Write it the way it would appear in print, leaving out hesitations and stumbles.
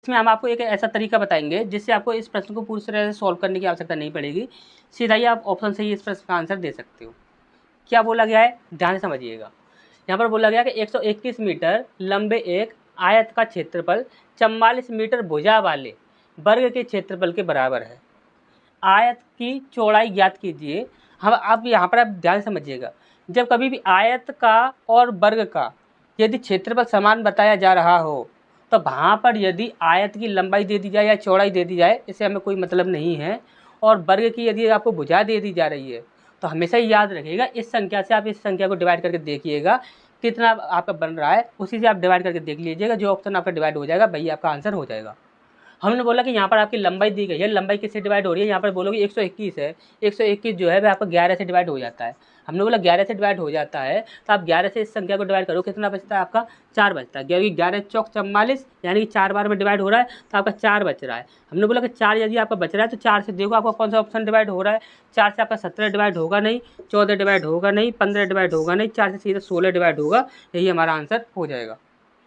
इसमें हम आपको एक ऐसा तरीका बताएंगे जिससे आपको इस प्रश्न को पूरी तरह से सॉल्व करने की आवश्यकता नहीं पड़ेगी, सीधा ही आप ऑप्शन से ही इस प्रश्न का आंसर दे सकते हो। क्या बोला गया है, ध्यान से समझिएगा। यहाँ पर बोला गया कि 121 मीटर लंबे एक आयत का क्षेत्रफल 44 मीटर भुजा वाले वर्ग के क्षेत्रफल के बराबर है। आयत की चौड़ाई ज्ञात कीजिए। हम आप यहाँ पर आप ध्यान समझिएगा, जब कभी भी आयत का और वर्ग का यदि क्षेत्रफल समान बताया जा रहा हो तो वहाँ पर यदि आयत की लंबाई दे दी जाए या चौड़ाई दे दी जाए, इससे हमें कोई मतलब नहीं है। और वर्ग की यदि आपको भुजा दे दी जा रही है तो हमेशा ही याद रखिएगा, इस संख्या से आप इस संख्या को डिवाइड करके देखिएगा कितना आपका बन रहा है, उसी से आप डिवाइड करके देख लीजिएगा। जो ऑप्शन आपका डिवाइड हो जाएगा वही आपका आंसर हो जाएगा। हमने बोला कि यहाँ पर आपकी लंबाई दी गई है, लंबाई किससे डिवाइड हो रही है, यहाँ पर बोलोगे 121 है, 121 जो है वह आपका 11 से डिवाइड हो जाता है। हमने बोला 11 से डिवाइड हो जाता है तो आप 11 से इस संख्या को डिवाइड करो, कितना बचता है आपका 4 बचता है, क्योंकि 11 चौक 44 यानी कि 4 बार में डिवाइड हो रहा है तो आपका 4 बच रहा है। हमने बोला कि 4 यदि आपका बच रहा है तो 4 से देखो आपका कौन सा ऑप्शन डिवाइड हो रहा है। 4 से आपका 17 डिवाइड होगा नहीं, 14 डिवाइड होगा नहीं, 15 डिवाइड होगा नहीं, 4 से सीधे 16 डिवाइड होगा। यही हमारा आंसर हो जाएगा।